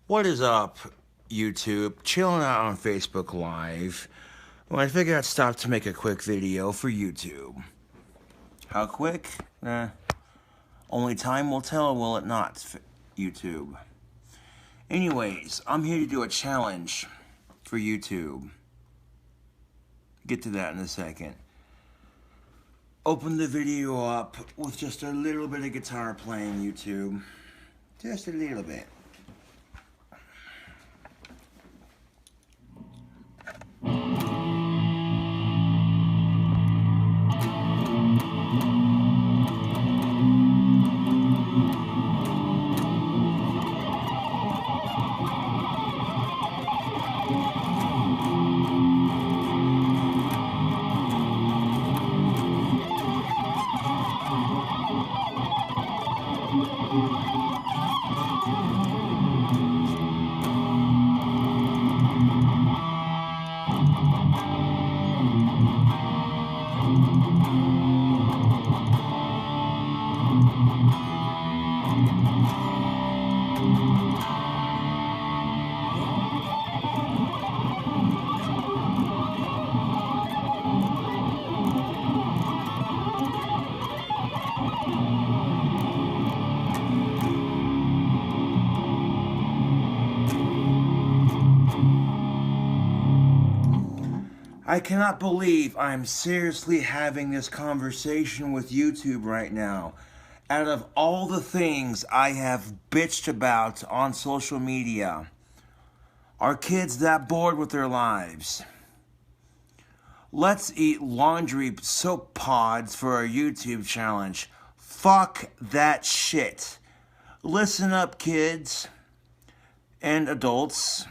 What is up, YouTube? Chilling out on Facebook Live. When I figured I'd stop to make a quick video for YouTube. How quick? Only time will tell, will it not, YouTube? Anyways, I'm here to do a challenge for YouTube. Get to that in a second. Open the video up with just a little bit of guitar playing, YouTube. Just a little bit. I cannot believe I'm seriously having this conversation with YouTube right now. Out of all the things I have bitched about on social media, are kids that bored with their lives? Let's eat laundry soap pods for our YouTube challenge. Fuck that shit. Listen up, kids and adults.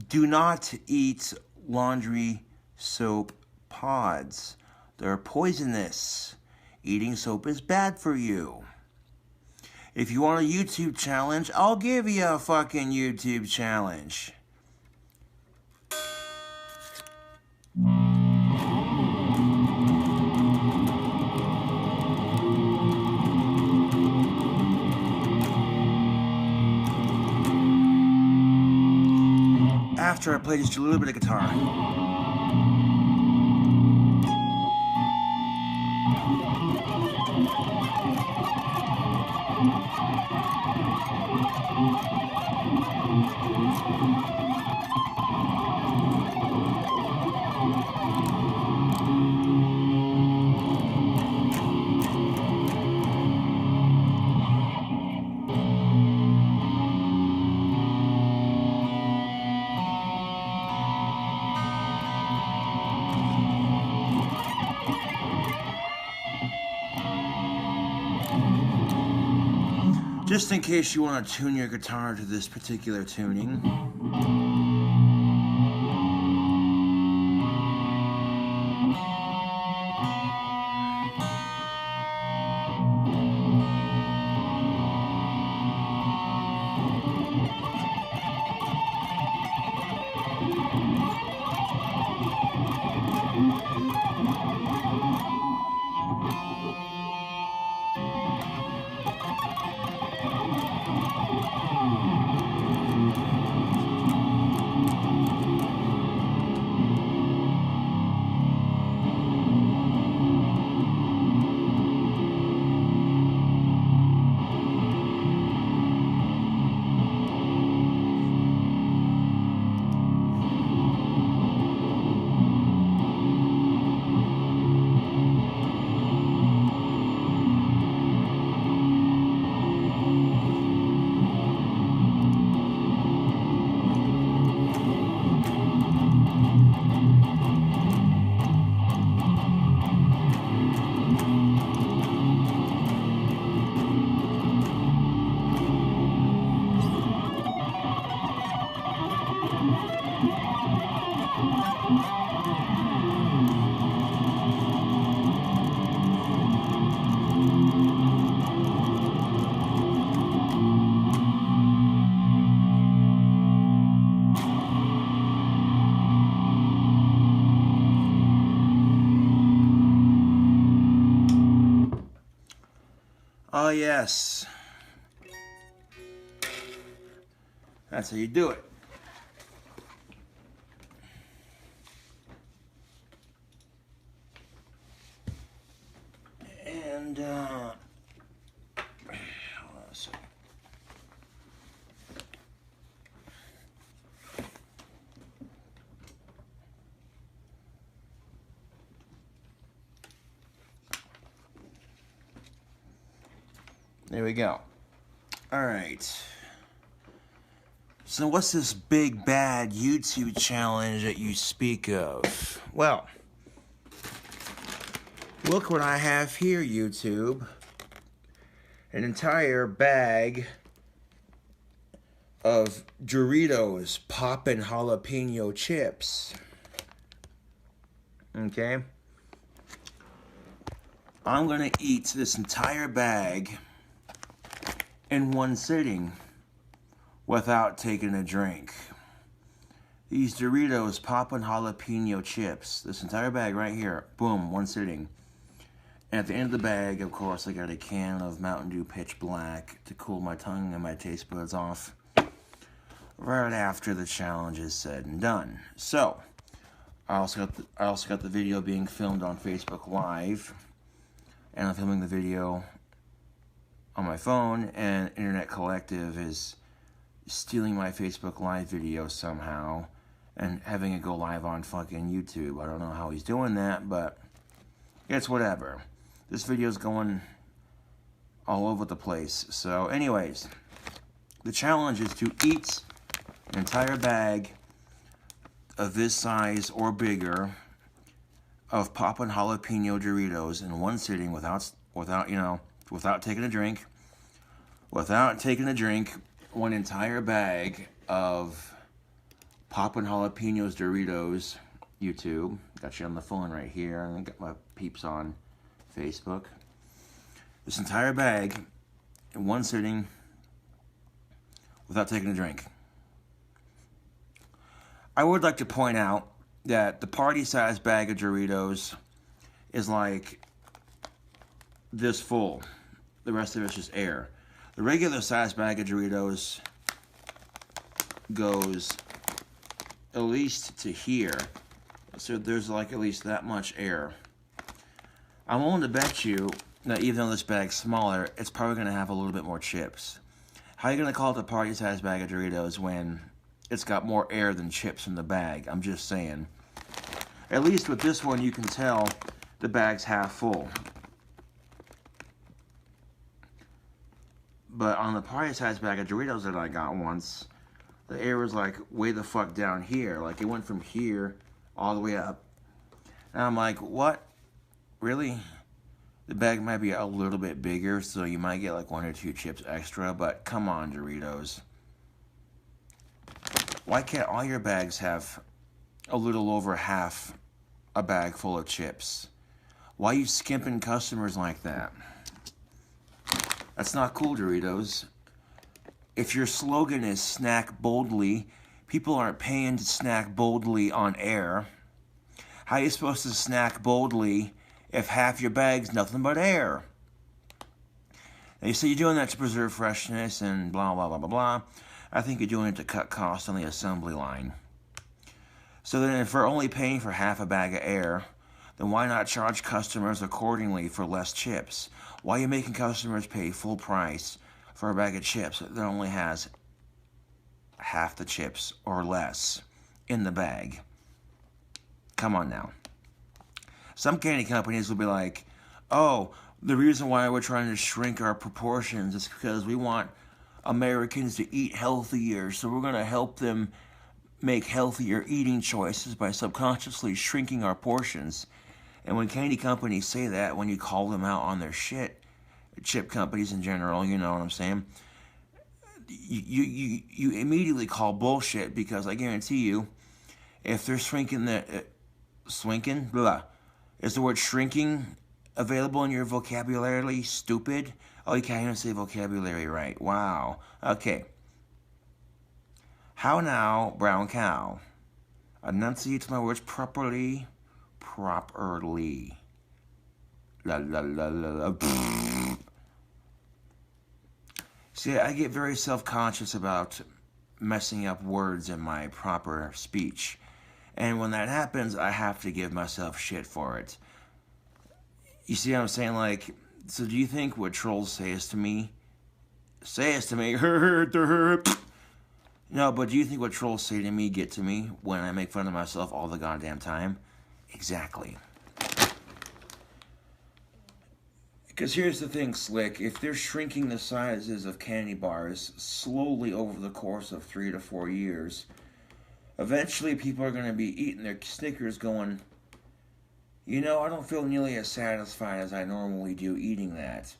Do not eat laundry soap pods. They're poisonous. Eating soap is bad for you. If you want a YouTube challenge, I'll give you a fucking YouTube challenge. After I play just a little bit of guitar. Just in case you want to tune your guitar to this particular tuning. Oh yes, That's how you do it. And, hold on a second. There we go. All right. So what's this big bad YouTube challenge that you speak of? Well, look what I have here, YouTube. An entire bag of Doritos poppin' jalapeno chips. Okay? I'm gonna eat this entire bag in one sitting without taking a drink. These Doritos poppin' jalapeno chips, this entire bag right here, boom, one sitting. And at the end of the bag, of course, I got a can of Mountain Dew Pitch Black to cool my tongue and my taste buds off right after the challenge is said and done. So, I also got the video being filmed on Facebook Live, and I'm filming the video on my phone, and Internet Collective is stealing my Facebook Live video somehow and having it go live on fucking YouTube. I don't know how he's doing that, but it's whatever. This video's going all over the place. So anyways, the challenge is to eat an entire bag of this size or bigger of poppin' jalapeno Doritos in one sitting without taking a drink. Without taking a drink, one entire bag of poppin' jalapenos Doritos. YouTube, got you on the phone right here, and I got my peeps on Facebook. This entire bag in one sitting without taking a drink. I would like to point out that the party-sized bag of Doritos is like this full. The rest of it's just air. The regular-sized bag of Doritos goes at least to here. So there's like at least that much air. I'm willing to bet you that even though this bag's smaller, it's probably going to have a little bit more chips. How are you going to call it a party-sized bag of Doritos when it's got more air than chips in the bag? I'm just saying. At least with this one, you can tell the bag's half full. But on the party-sized bag of Doritos that I got once, the air was like way the fuck down here. Like it went from here all the way up. And I'm like, what? Really? The bag might be a little bit bigger, so you might get like 1 or 2 chips extra, but come on, Doritos. Why can't all your bags have a little over half a bag full of chips? Why are you skimping customers like that? That's not cool, Doritos. If your slogan is snack boldly, people aren't paying to snack boldly on air. How are you supposed to snack boldly if half your bag's nothing but air? Now you say you're doing that to preserve freshness and blah, blah, blah, blah, blah. I think you're doing it to cut costs on the assembly line. So then if we're only paying for half a bag of air, then why not charge customers accordingly for less chips? Why are you making customers pay full price for a bag of chips that only has half the chips or less in the bag? Come on now. Some candy companies will be like, oh, the reason why we're trying to shrink our proportions is because we want Americans to eat healthier, so we're going to help them make healthier eating choices by subconsciously shrinking our portions. And when candy companies say that, when you call them out on their shit, chip companies in general, you know what I'm saying, you immediately call bullshit, because I guarantee you, if they're shrinking is the word shrinking available in your vocabulary, stupid? Oh, you can't even say vocabulary right. Wow. Okay. How now, brown cow? Enunciate my words properly. Properly. La la la la la. See, I get very self-conscious about messing up words in my proper speech. And when that happens, I have to give myself shit for it. You see what I'm saying? Like, so do you think what trolls say is to me? No, but do you think what trolls say to me get to me when I make fun of myself all the goddamn time? Exactly. Because here's the thing, Slick. If they're shrinking the sizes of candy bars slowly over the course of 3 to 4 years, eventually people are going to be eating their Snickers going, you know, I don't feel nearly as satisfied as I normally do eating that.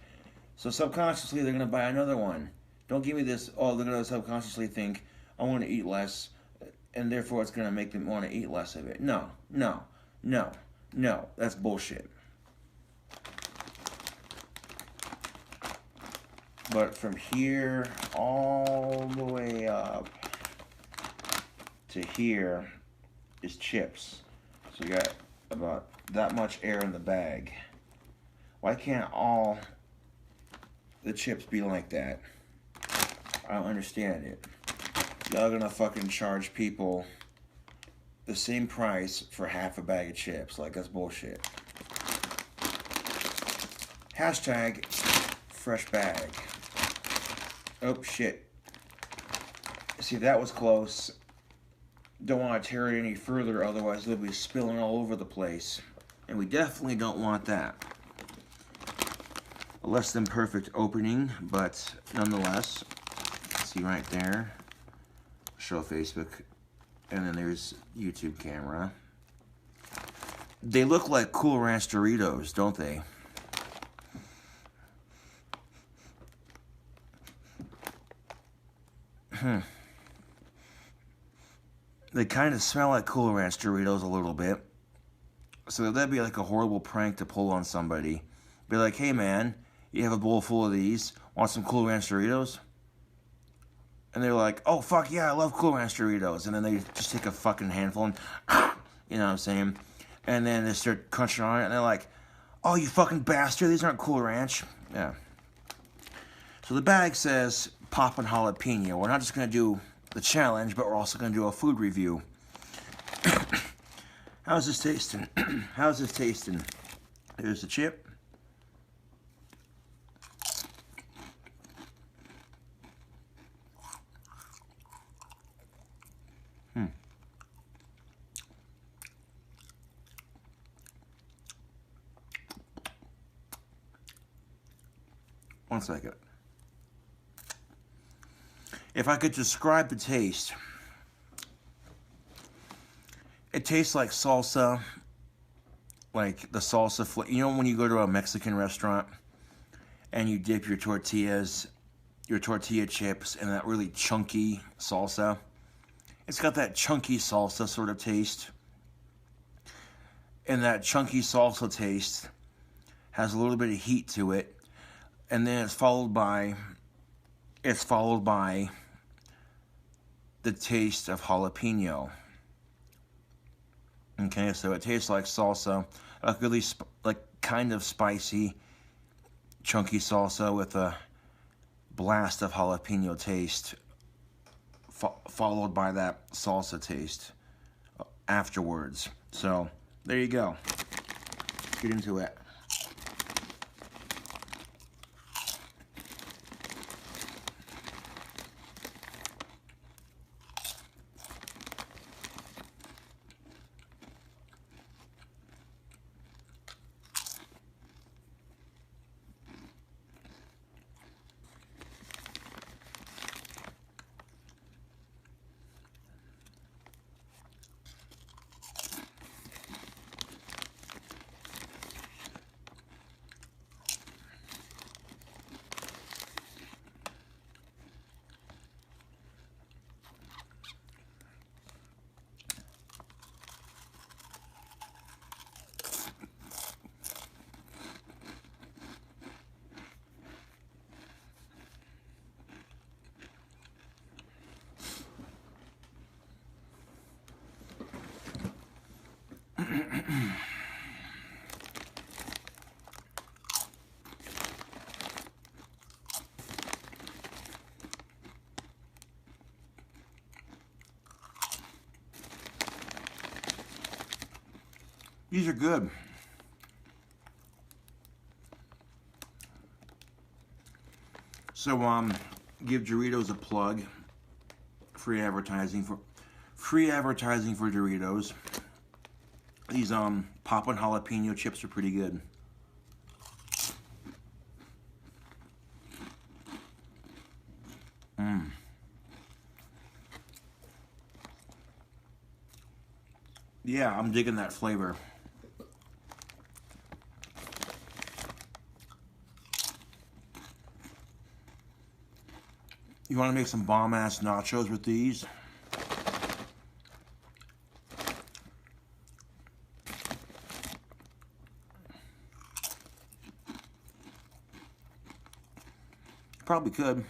So subconsciously, they're going to buy another one. Don't give me this, oh, they're going to subconsciously think, I want to eat less, and therefore it's going to make them want to eat less of it. No. That's bullshit. But from here all the way up to here is chips. So you got about that much air in the bag. Why can't all the chips be like that? I don't understand it. Y'all gonna fucking charge people the same price for half a bag of chips. Like, that's bullshit. Hashtag fresh bag. Oh, shit. See, that was close. Don't want to tear it any further, otherwise it'll be spilling all over the place. And we definitely don't want that. A less than perfect opening, but nonetheless. See right there. Show Facebook. And then there's YouTube camera. They look like Cool Ranch Doritos, don't they? They kind of smell like Cool Ranch Doritos a little bit. So that'd be like a horrible prank to pull on somebody. Be like, hey man, you have a bowl full of these. Want some Cool Ranch Doritos? And they're like, oh fuck yeah, I love Cool Ranch Doritos. And then they just take a fucking handful and, you know what I'm saying? And then they start crunching on it and they're like, oh you fucking bastard, these aren't Cool Ranch. Yeah. So the bag says poppin' jalapeno. We're not just gonna do the challenge, but we're also going to do a food review. How's this tasting? How's this tasting? Here's the chip. One second. If I could describe the taste, it tastes like salsa, like the salsa. You know when you go to a Mexican restaurant and you dip your tortilla chips in that really chunky salsa? It's got that chunky salsa sort of taste. And that chunky salsa taste has a little bit of heat to it. And then it's followed by the taste of jalapeno. Okay, so it tastes like salsa, like really kind of spicy, chunky salsa with a blast of jalapeno taste, followed by that salsa taste afterwards. So there you go. Get into it. These are good. So give Doritos a plug. Free advertising for Doritos. These poppin' jalapeno chips are pretty good. Yeah, I'm digging that flavor. You want to make some bomb-ass nachos with these? Probably could.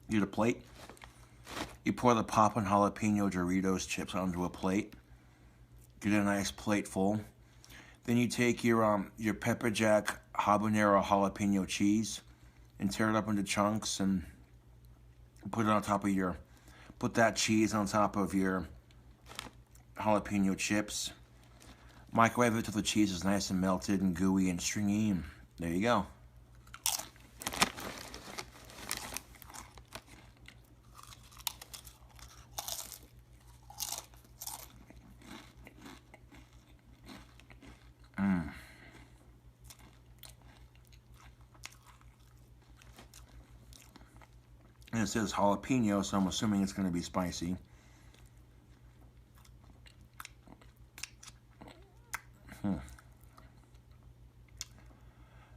Get a plate. You pour the poppin' jalapeno Doritos chips onto a plate. Get a nice plate full. Then you take your pepper jack habanero jalapeno cheese and tear it up into chunks and put it on top of put that cheese on top of your jalapeno chips. Microwave it till the cheese is nice and melted and gooey and stringy, and there you go. And it says jalapeno, so I'm assuming it's going to be spicy.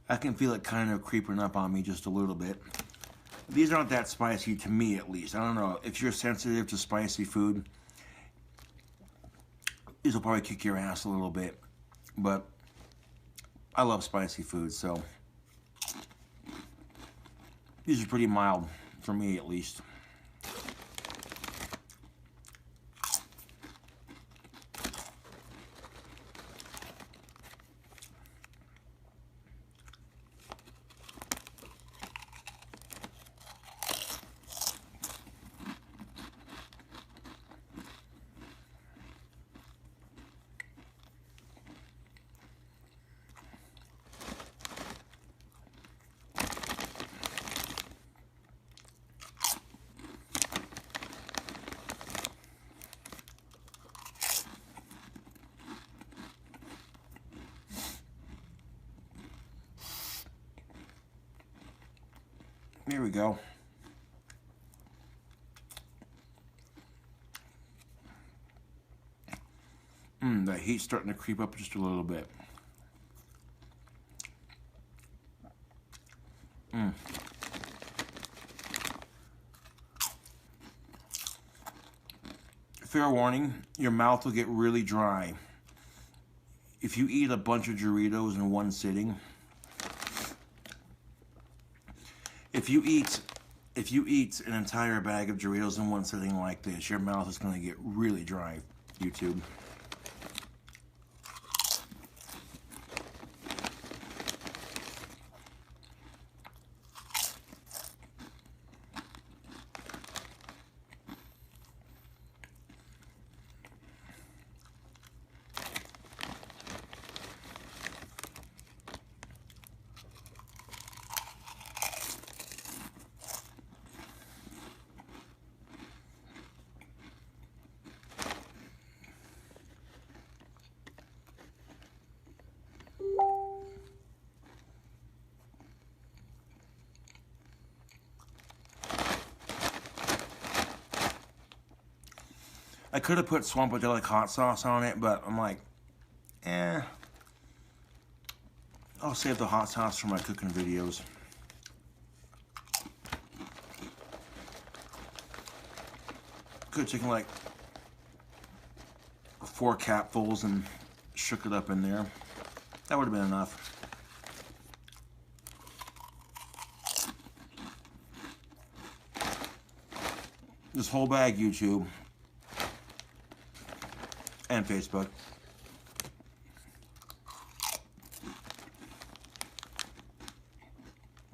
I can feel it kind of creeping up on me just a little bit. These aren't that spicy to me, at least. I don't know. If you're sensitive to spicy food, these will probably kick your ass a little bit. But I love spicy food, so these are pretty mild, for me at least. Here we go. The heat's starting to creep up just a little bit. Fair warning, your mouth will get really dry if you eat a bunch of Doritos in one sitting. If you eat an entire bag of Doritos in one sitting like this, your mouth is going to get really dry, YouTube. I could have put Swampadelic hot sauce on it, but I'm like, I'll save the hot sauce for my cooking videos. Could have taken like 4 capfuls and shook it up in there. That would have been enough. This whole bag, YouTube. And Facebook.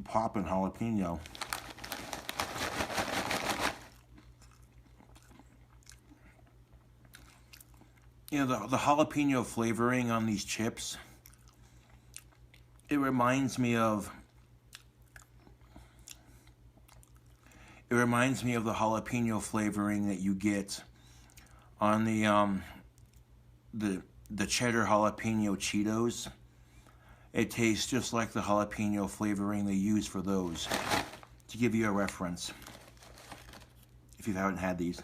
Poppin' jalapeno. You know, the jalapeno flavoring on these chips, it reminds me of the jalapeno flavoring that you get on the cheddar jalapeno Cheetos. It tastes just like the jalapeno flavoring they use for those, to give you a reference if you haven't had these.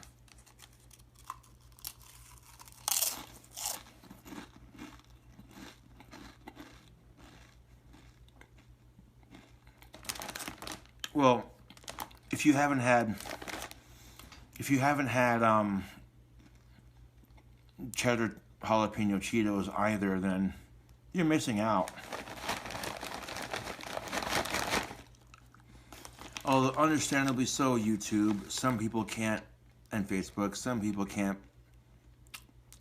Well, if you haven't had cheddar jalapeno Cheetos either, then you're missing out. Although understandably so, YouTube, some people can't, and Facebook, some people can't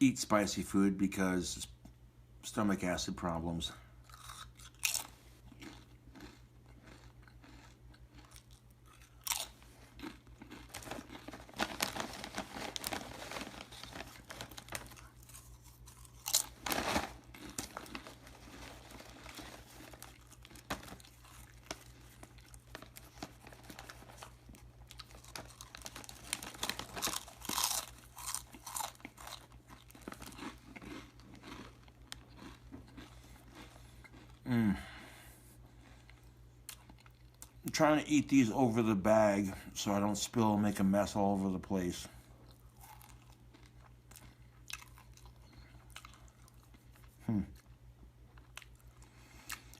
eat spicy food because stomach acid problems. I'm trying to eat these over the bag so I don't spill and make a mess all over the place.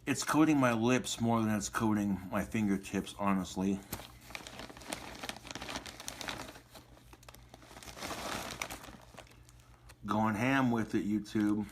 It's coating my lips more than it's coating my fingertips, honestly. Going ham with it, YouTube.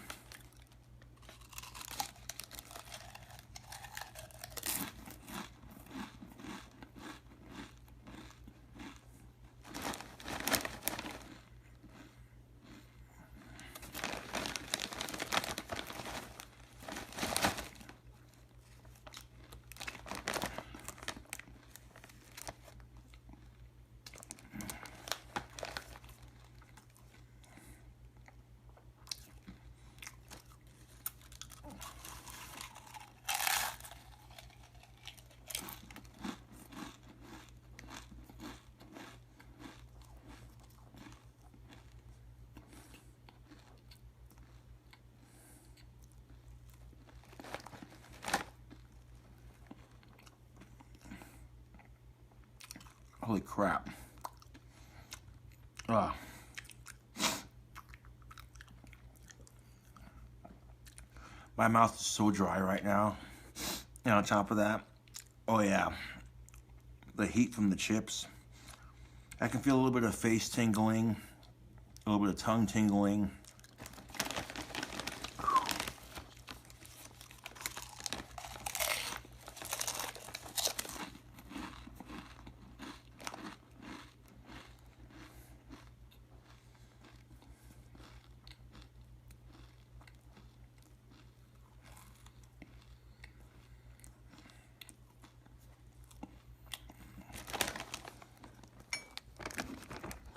Holy crap. Ugh. My mouth is so dry right now. And on top of that, oh yeah, the heat from the chips. I can feel a little bit of face tingling, a little bit of tongue tingling.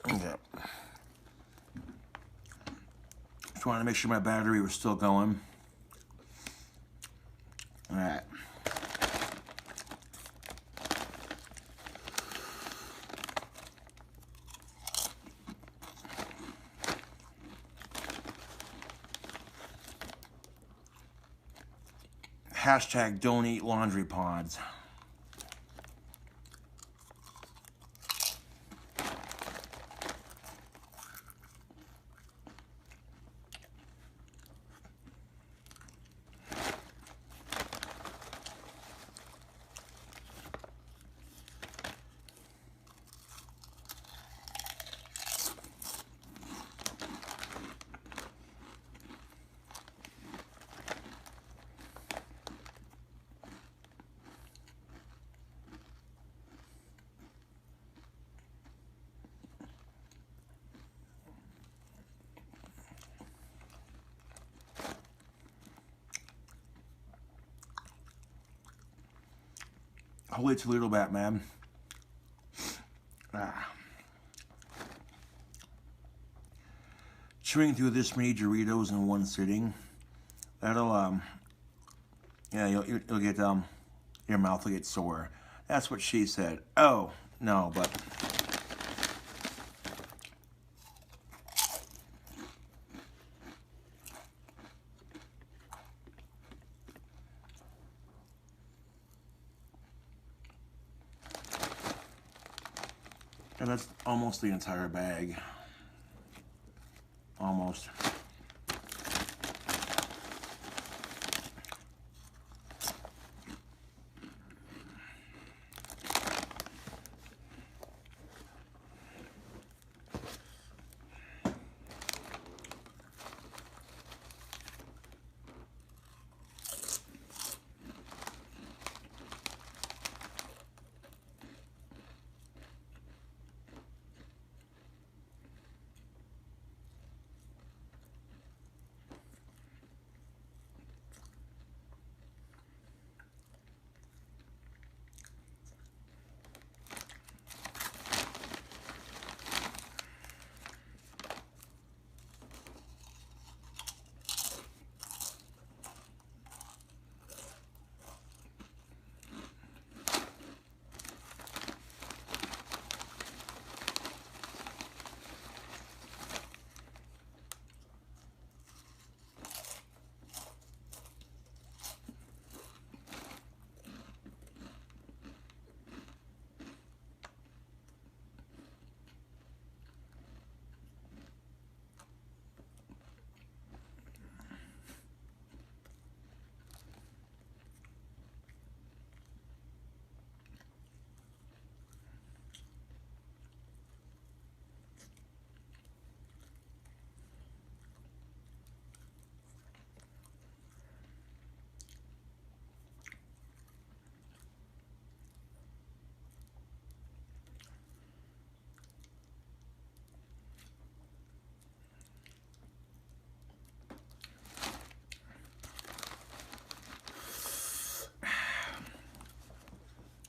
Okay. Just wanted to make sure my battery was still going. All right. Hashtag don't eat laundry pods. Holy Toledo Batman. chewing through this many Doritos in one sitting, that'll yeah, you'll get your mouth will get sore. That's what she said. Oh no, but and that's almost the entire bag. Almost.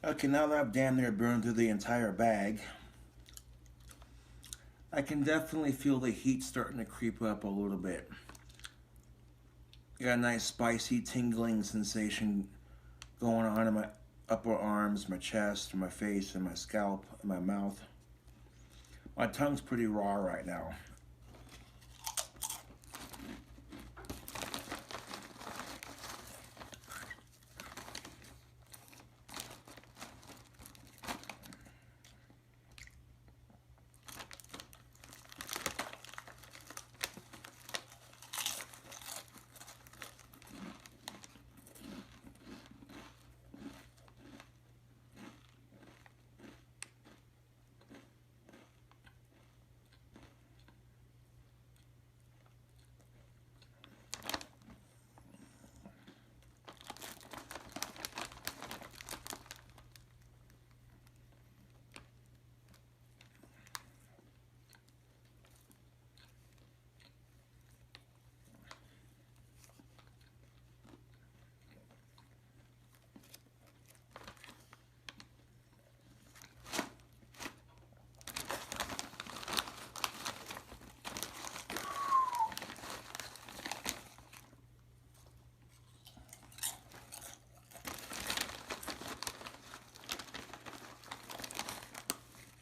Okay, now that I've damn near burned through the entire bag, I can definitely feel the heat starting to creep up a little bit. Got a nice spicy tingling sensation going on in my upper arms, my chest, my face, and my scalp, and my mouth. My tongue's pretty raw right now.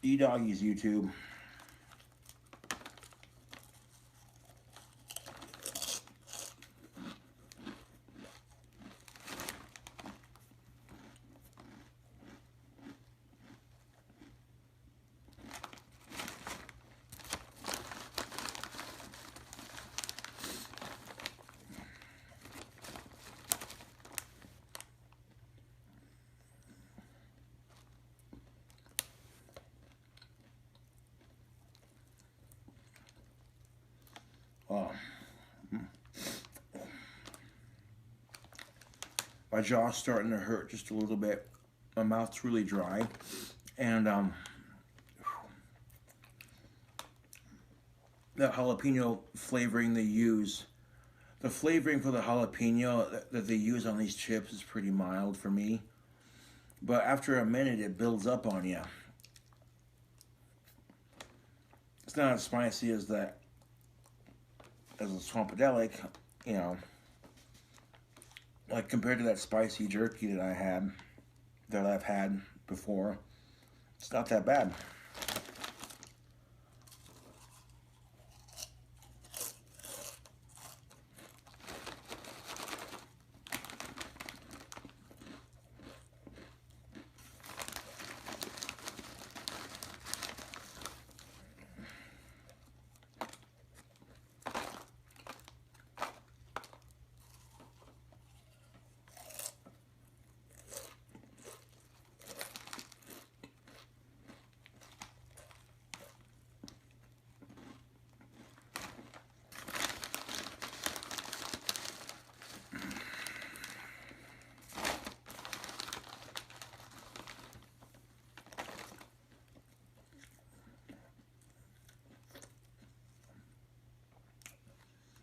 E-Doggies YouTube. My jaw's starting to hurt just a little bit. My mouth's really dry, and the jalapeno flavoring they use, the flavoring for the jalapeno that they use on these chips is pretty mild for me. But after a minute, it builds up on you. It's not as spicy as that as a swampadelic, you know, like compared to that spicy jerky that I've had before, it's not that bad.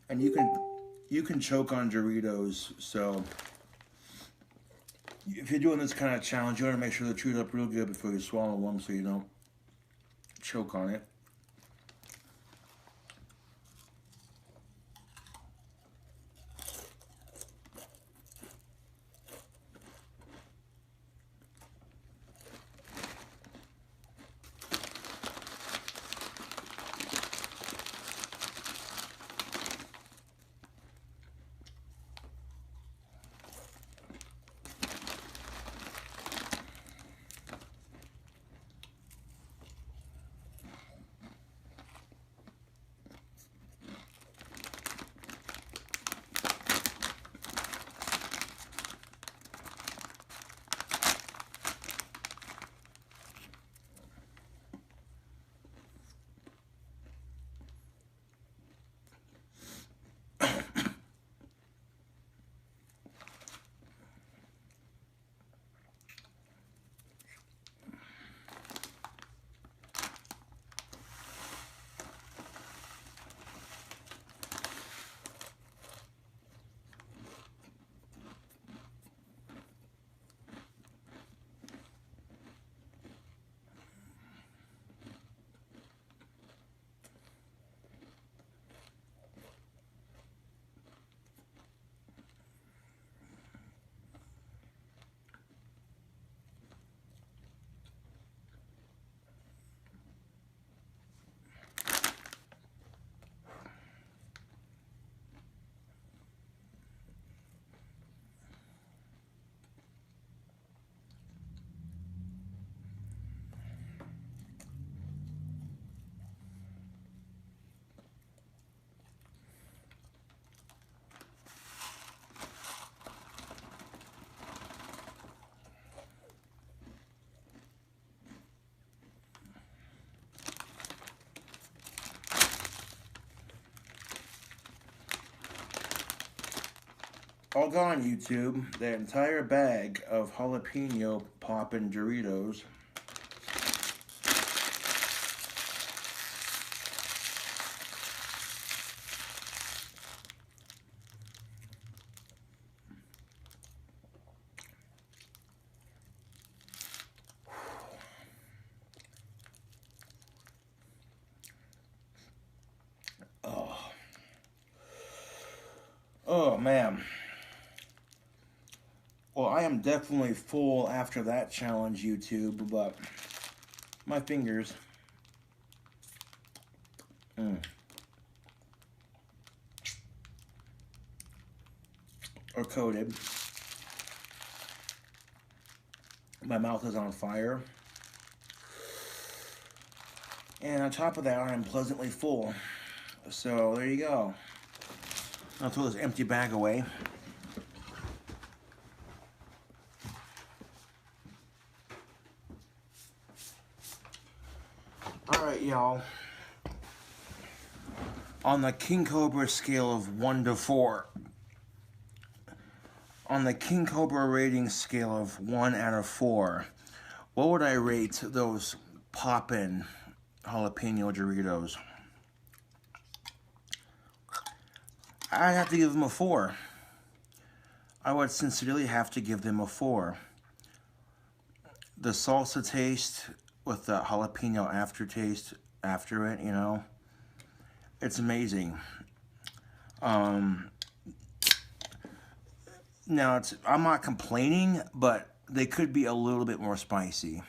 And you can choke on Doritos, so if you're doing this kind of challenge, you want to make sure they're chewed up real good before you swallow them so you don't choke on it. All gone, YouTube. That entire bag of jalapeno poppin' Doritos. Oh. Oh, man. Well, I am definitely full after that challenge, YouTube, but my fingers are coated. My mouth is on fire. And on top of that, I am pleasantly full. So, there you go. I'll throw this empty bag away. Alright, y'all. On the King Cobra scale of 1 to 4. On the King Cobra rating scale of 1 out of 4. What would I rate those poppin' jalapeno Doritos? I'd have to give them a 4. I would sincerely have to give them a 4. The salsa taste with the jalapeno aftertaste after it, you know, it's amazing. Now, I'm not complaining, but they could be a little bit more spicy.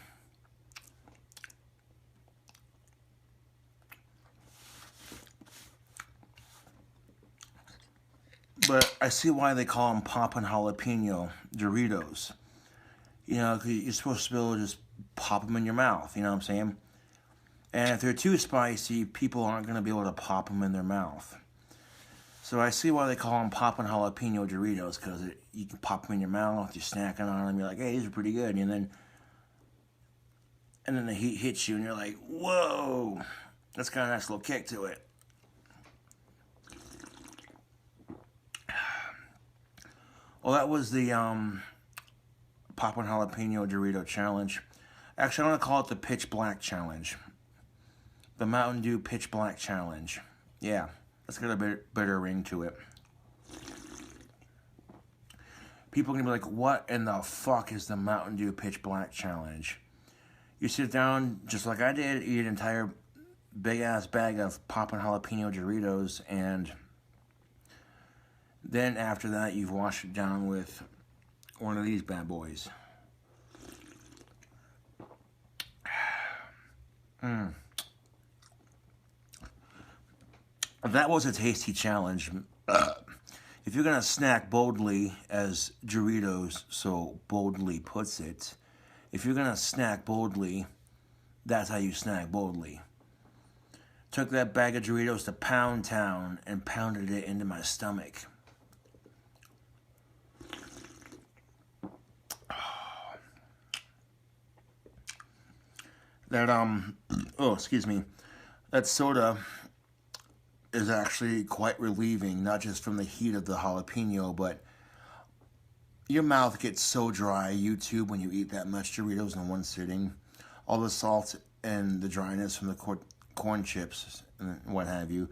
But I see why they call them poppin' jalapeno Doritos. You know, 'cause you're supposed to be able to just pop them in your mouth, you know what I'm saying? And if they're too spicy, people aren't going to be able to pop them in their mouth. So I see why they call them poppin' jalapeno Doritos, because you can pop them in your mouth, you're snacking on them, you're like, hey, these are pretty good. And then the heat hits you, and you're like, whoa, that's got a nice little kick to it. Well, that was the poppin' jalapeno Dorito challenge. Actually, I want to call it the Pitch Black challenge. The Mountain Dew Pitch Black challenge. Yeah, that's got a better ring to it. People are going to be like, what in the fuck is the Mountain Dew Pitch Black challenge? You sit down, just like I did, eat an entire big-ass bag of poppin' jalapeno Doritos, and then after that, you've washed it down with one of these bad boys. That was a tasty challenge. If you're going to snack boldly, as Doritos so boldly puts it, if you're going to snack boldly, that's how you snack boldly. Took that bag of Doritos to Pound Town and pounded it into my stomach. That, excuse me, that soda is actually quite relieving, not just from the heat of the jalapeno, but your mouth gets so dry, YouTube, when you eat that much Doritos in one sitting. All the salt and the dryness from the corn chips and what have you.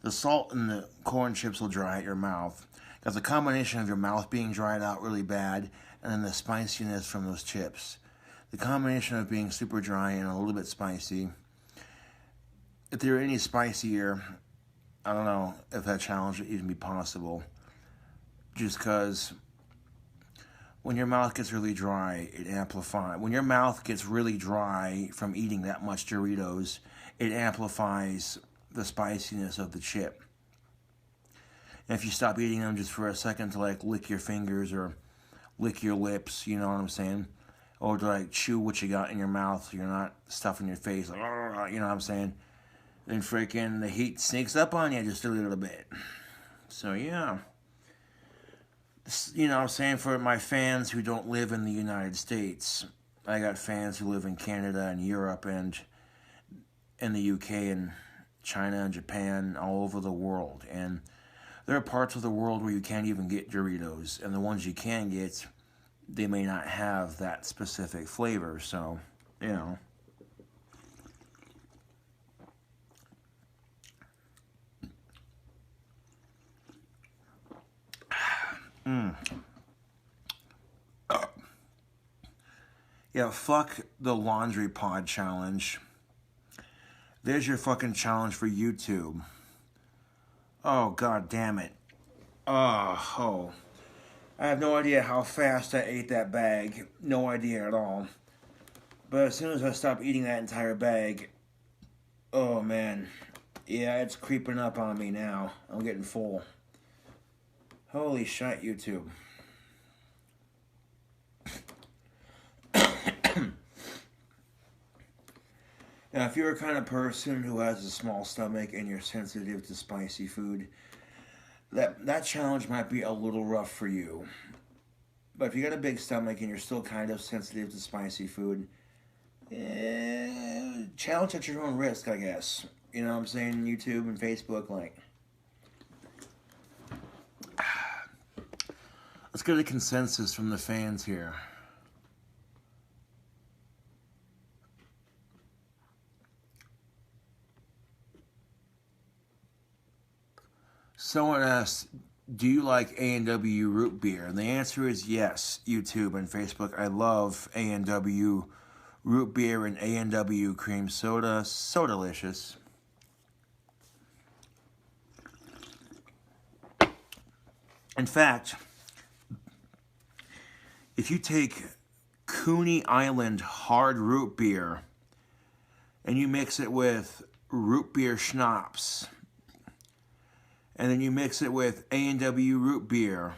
The salt and the corn chips will dry out your mouth. Because the combination of your mouth being dried out really bad and then the spiciness from those chips. The combination of being super dry and a little bit spicy. If they were any spicier, I don't know if that challenge would even be possible. Just because when your mouth gets really dry, it amplifies. When your mouth gets really dry from eating that much Doritos, it amplifies the spiciness of the chip. And if you stop eating them just for a second to like lick your fingers or lick your lips, you know what I'm saying? Or to like chew what you got in your mouth so you're not stuffing your face, like, you know what I'm saying? Then freaking the heat sneaks up on you just a little bit. So yeah. You know what I'm saying, for my fans who don't live in the United States, I got fans who live in Canada and Europe and in the UK and China and Japan, all over the world. And there are parts of the world where you can't even get Doritos. And the ones you can get, they may not have that specific flavor. So, you know. Yeah, fuck the laundry pod challenge. There's your fucking challenge for YouTube. Oh, god damn it. Oh. I have no idea how fast I ate that bag. No idea at all. But as soon as I stopped eating that entire bag, oh man. Yeah, it's creeping up on me now. I'm getting full. Holy shit, YouTube. Now, if you're a kind of person who has a small stomach and you're sensitive to spicy food, that challenge might be a little rough for you. But if you got a big stomach and you're still kind of sensitive to spicy food, challenge at your own risk, I guess. You know what I'm saying? YouTube and Facebook, like. Let's get a consensus from the fans here. Someone asked, do you like A&W root beer? And the answer is yes, YouTube and Facebook. I love A&W root beer and A&W cream soda. So delicious. In fact, if you take Coney Island hard root beer and you mix it with root beer schnapps, and then you mix it with A&W root beer,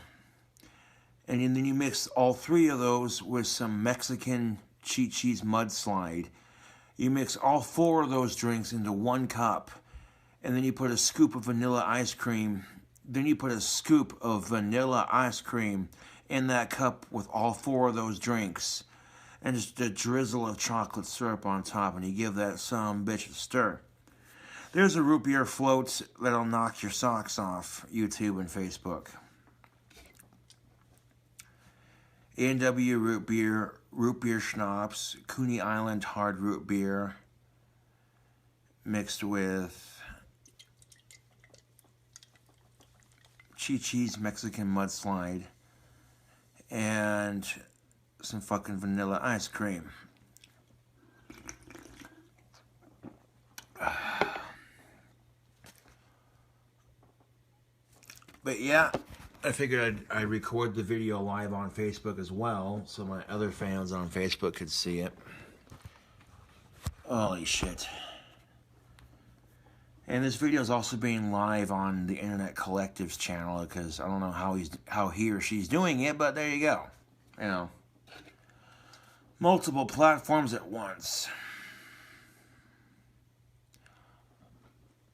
and then you mix all three of those with some Mexican cheese mudslide, you mix all four of those drinks into one cup, and then you put a scoop of vanilla ice cream, then you put a scoop of vanilla ice cream in that cup with all four of those drinks, and just a drizzle of chocolate syrup on top, and you give that some bitch a stir. There's a root beer float that'll knock your socks off, YouTube and Facebook. A&W root beer schnapps, Coney Island hard root beer, mixed with cheese Mexican mudslide, and some fucking vanilla ice cream. But yeah, I figured I'd record the video live on Facebook as well, so my other fans on Facebook could see it. Holy shit. And this video is also being live on the Internet Collective's channel, because I don't know how he or she's doing it, but there you go. You know, multiple platforms at once.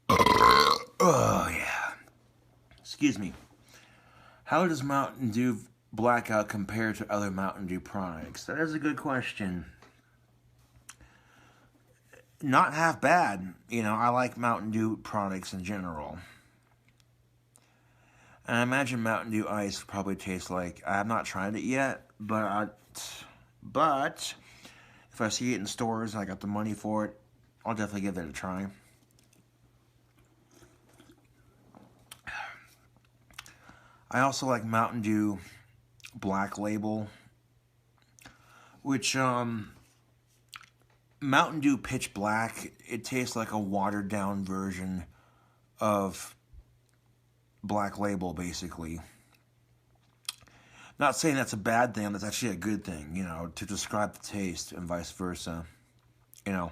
Oh yeah. Excuse me. How does Mountain Dew Blackout compare to other Mountain Dew products? That is a good question. Not half bad. You know, I like Mountain Dew products in general. And I imagine Mountain Dew Ice probably tastes like, I have not tried it yet, but if I see it in stores and I got the money for it, I'll definitely give that a try. I also like Mountain Dew Black Label, which, Mountain Dew Pitch Black, it tastes like a watered down version of Black Label, basically. Not saying that's a bad thing, that's actually a good thing, you know, to describe the taste and vice versa, you know.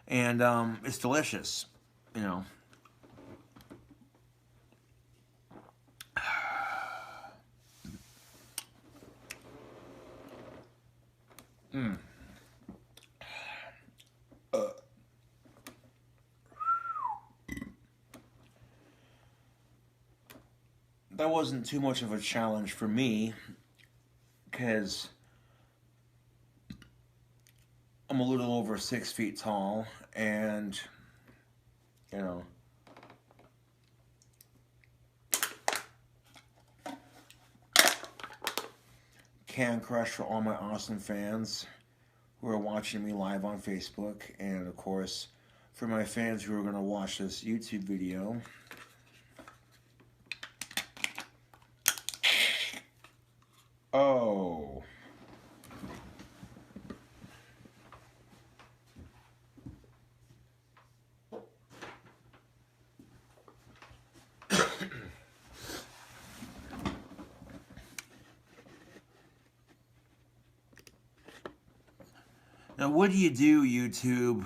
And, it's delicious, you know. That wasn't too much of a challenge for me, because I'm a little over 6 feet tall, and, you know, can crush for all my awesome fans who are watching me live on Facebook, and of course for my fans who are going to watch this YouTube video. Oh. Now, what do you do, YouTube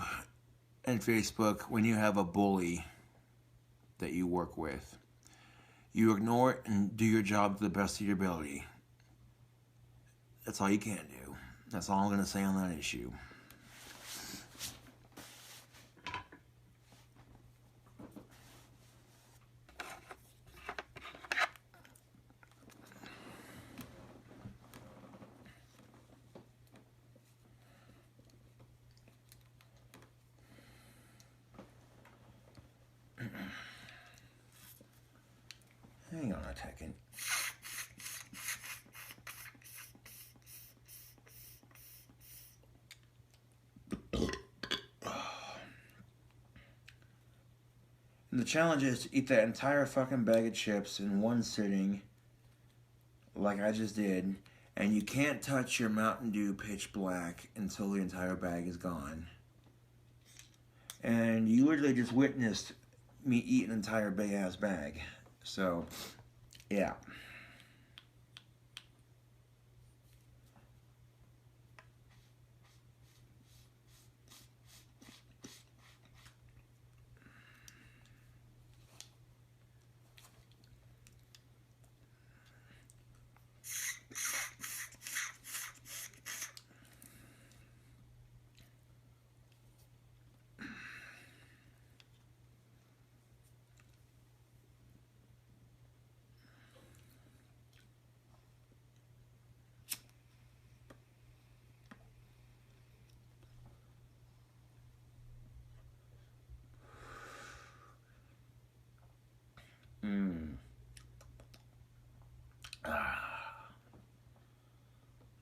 and Facebook, when you have a bully that you work with? You ignore it and do your job to the best of your ability. That's all you can do. That's all I'm going to say on that issue. Hang on a second. And the challenge is to eat that entire fucking bag of chips in one sitting, like I just did, and you can't touch your Mountain Dew Pitch Black until the entire bag is gone. And you literally just witnessed me eat an entire big ass bag. So, yeah.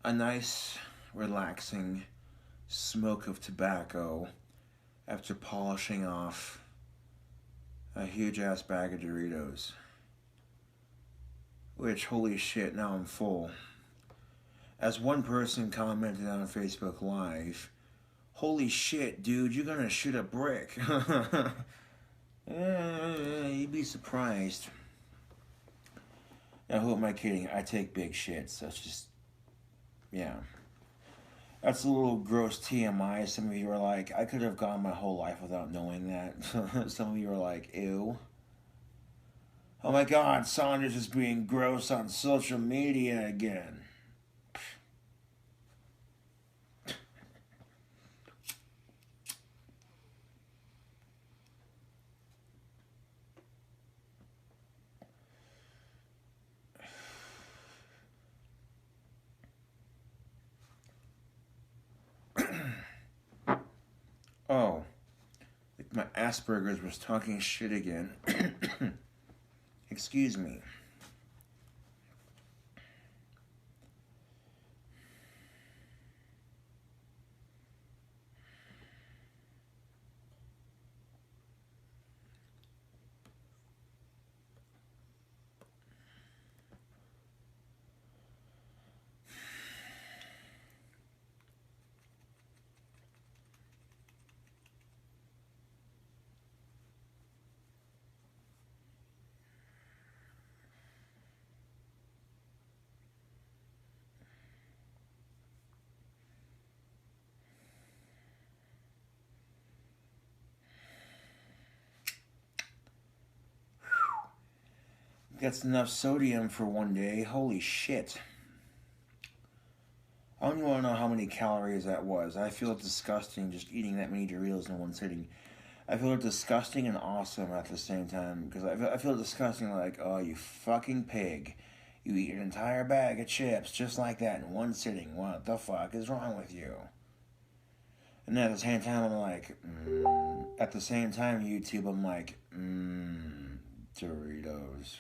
a nice, relaxing smoke of tobacco after polishing off a huge-ass bag of Doritos. Which, holy shit, now I'm full. As one person commented on Facebook Live, holy shit, dude, you're gonna shoot a brick. You'd be surprised. Now, who am I kidding? I take big shits. That's just, yeah. That's a little gross TMI. Some of you are like, I could have gone my whole life without knowing that. Some of you are like, ew. Oh my God, Saunders is being gross on social media again. Oh, like my Asperger's was talking shit again. Excuse me. Gets enough sodium for one day. Holy shit. I don't even want to know how many calories that was. I feel disgusting just eating that many Doritos in one sitting. I feel disgusting and awesome at the same time. Because I feel disgusting like, oh, you fucking pig. You eat an entire bag of chips just like that in one sitting. What the fuck is wrong with you? And then at the same time, I'm like, At the same time, YouTube, I'm like, Doritos.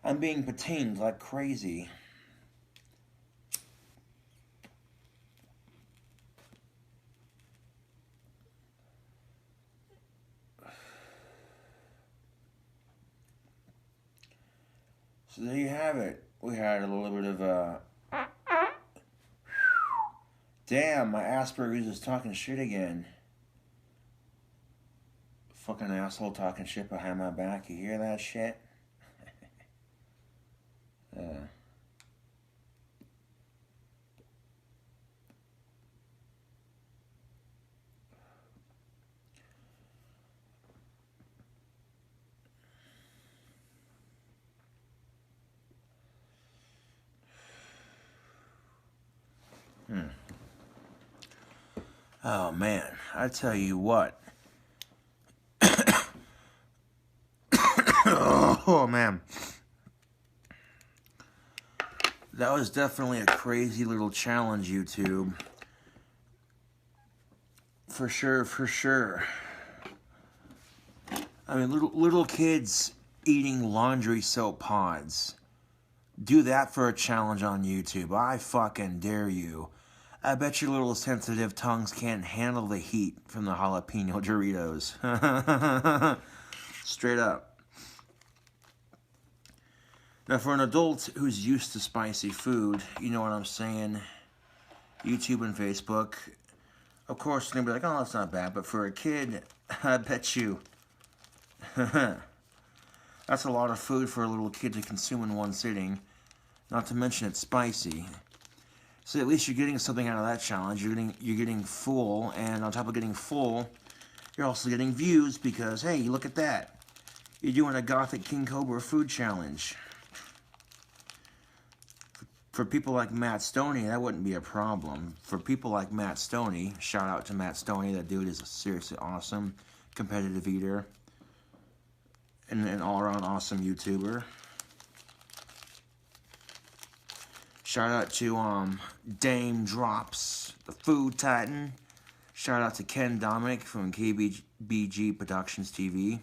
I'm being patined like crazy. So there you have it. We had a little bit of a... Damn, my Asperger's is talking shit again. Fucking asshole talking shit behind my back. You hear that shit? Oh man, I tell you what. Oh man. That was definitely a crazy little challenge, YouTube. For sure, for sure. I mean, little kids eating laundry soap pods. Do that for a challenge on YouTube. I fucking dare you. I bet your little sensitive tongues can't handle the heat from the jalapeno Doritos. Straight up. Now, for an adult who's used to spicy food, you know what I'm saying? YouTube and Facebook, of course, they're going to be like, oh, that's not bad. But for a kid, I bet you. That's a lot of food for a little kid to consume in one sitting. Not to mention it's spicy. So at least you're getting something out of that challenge. You're getting full, and on top of getting full, you're also getting views because, hey, look at that. You're doing a Gothic King Cobra food challenge. For people like Matt Stoney, that wouldn't be a problem. For people like Matt Stoney, shout out to Matt Stoney. That dude is a seriously awesome competitive eater and an all-around awesome YouTuber. Shout out to Dame Drops, the Food Titan. Shout out to Ken Dominic from KBG Productions TV.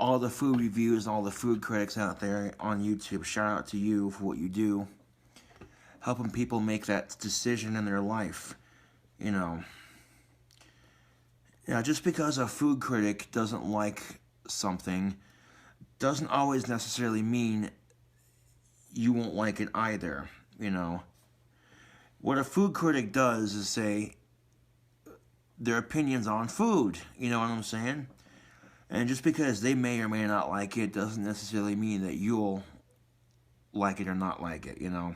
All the food reviews, all the food critics out there on YouTube, shout out to you for what you do. helping people make that decision in their life. You know, just because a food critic doesn't like something doesn't always necessarily mean you won't like it either. You know, what a food critic does is say their opinions on food. You know what I'm saying? And just because they may or may not like it doesn't necessarily mean that you'll like it or not like it, you know.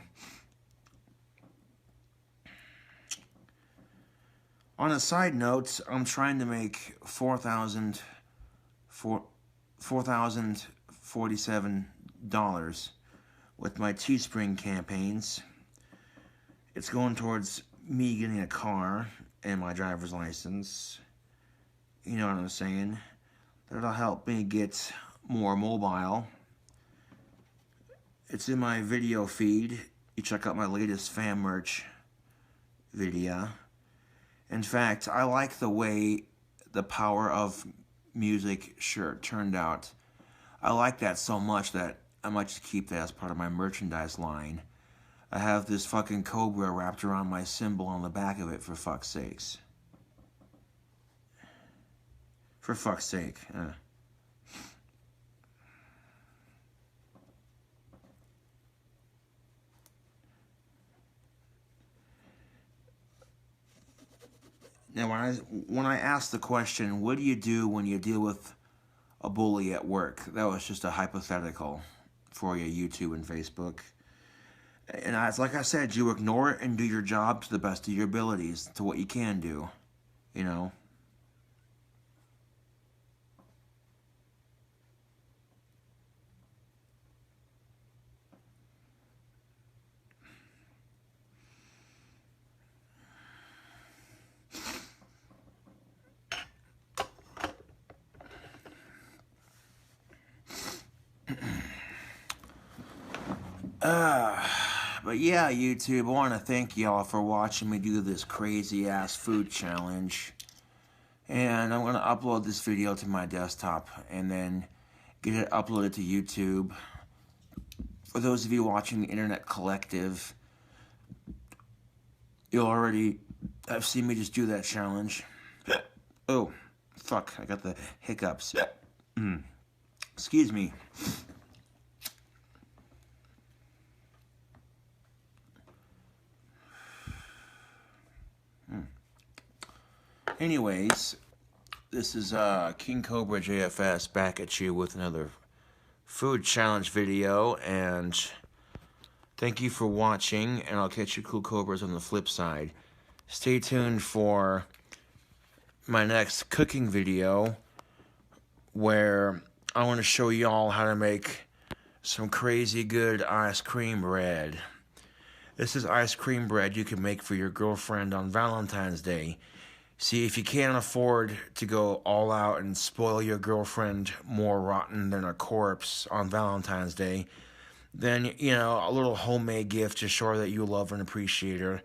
On a side note, I'm trying to make $4,047 with my Teespring campaigns. It's going towards me getting a car and my driver's license. You know what I'm saying? That'll help me get more mobile. It's in my video feed. You check out my latest fan merch video. In fact, I like the way the Power of Music shirt turned out. I like that so much that I might just keep that as part of my merchandise line. I have this fucking cobra wrapped around my symbol on the back of it, for fuck's sakes. For fuck's sake. Now, when I asked the question, what do you do when you deal with a bully at work? That was just a hypothetical for you, YouTube and Facebook. And it's like I said, you ignore it and do your job to the best of your abilities, to what you can do, you know. But yeah, YouTube, I want to thank y'all for watching me do this crazy-ass food challenge. And I'm going to upload this video to my desktop and then get it uploaded to YouTube. For those of you watching the Internet Collective, you'll already have seen me just do that challenge. Oh, fuck, I got the hiccups. Excuse me. Anyways, this is KINGCOBRAJFS back at you with another food challenge video, and thank you for watching, and I'll catch you cool cobras on the flip side. Stay tuned for my next cooking video where I want to show y'all how to make some crazy good ice cream bread. This is ice cream bread you can make for your girlfriend on Valentine's Day. See, if you can't afford to go all out and spoil your girlfriend more rotten than a corpse on Valentine's Day, then, you know, a little homemade gift to show her that you love and appreciate her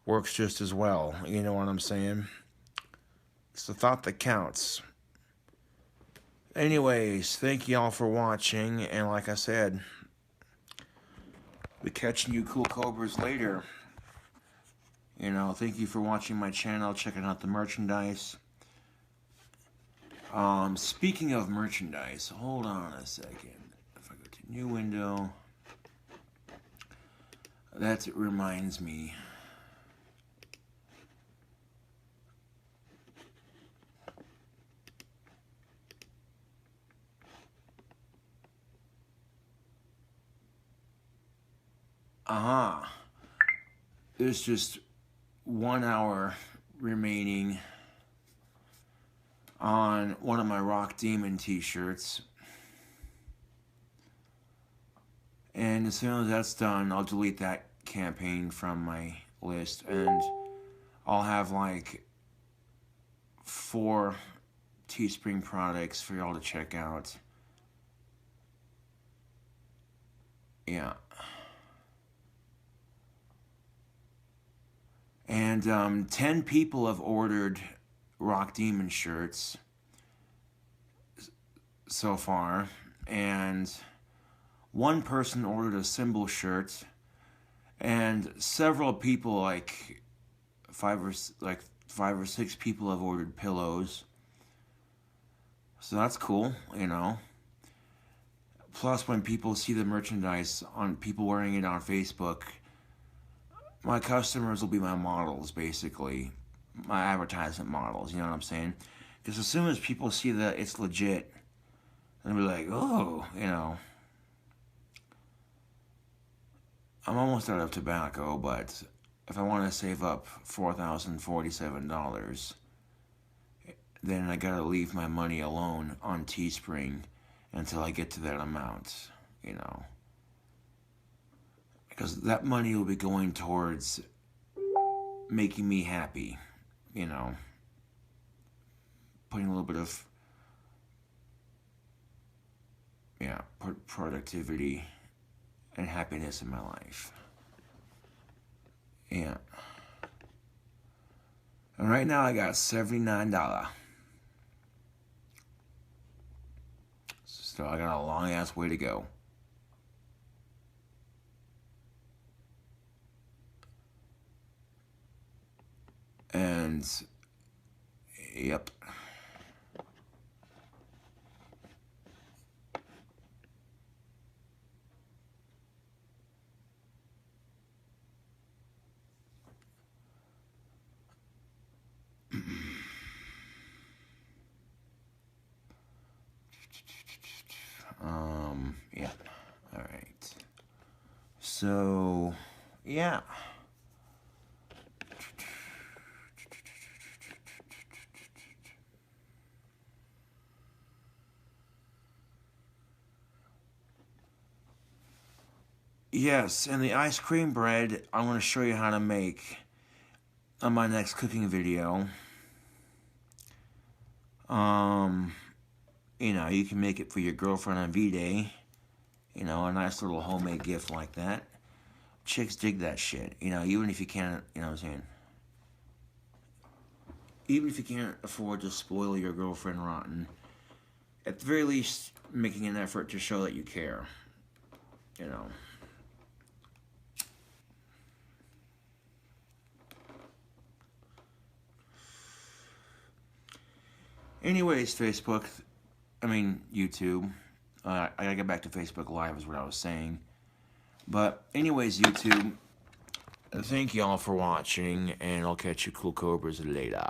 works just as well. You know what I'm saying? It's the thought that counts. Anyways, thank y'all for watching, and like I said, we'll be catching you cool cobras later. You know, thank you for watching my channel, checking out the merchandise. Speaking of merchandise, hold on a second. If I go to new window, that reminds me. There's just 1 hour remaining on one of my Rock Demon t-shirts, and as soon as that's done, I'll delete that campaign from my list, and I'll have like 4 Teespring products for y'all to check out. Yeah. And 10 people have ordered Rock Demon shirts so far, and 1 person ordered a symbol shirt, And several people, like five or six people, have ordered pillows. So that's cool, you know. Plus, when people see the merchandise on people wearing it on Facebook, my customers will be my models, basically. My advertisement models, you know what I'm saying? Because as soon as people see that it's legit, they'll be like, oh, you know. I'm almost out of tobacco, but if I want to save up $4,047, then I gotta leave my money alone on Teespring until I get to that amount, you know. Because that money will be going towards making me happy, you know. Putting a little bit of, productivity and happiness in my life. Yeah. And right now I got $79. So I got a long ass way to go. And yep. Yeah. All right. So, yeah. Yes, and the ice cream bread I'm going to show you how to make on my next cooking video. You know, you can make it for your girlfriend on V-Day. You know, a nice little homemade gift like that. Chicks dig that shit. You know, even if you can't, you know what I'm saying? Even if you can't afford to spoil your girlfriend rotten, at the very least, making an effort to show that you care. You know. Anyways, YouTube. I gotta get back to Facebook Live is what I was saying. But anyways, YouTube, thank y'all for watching, and I'll catch you cool cobras later.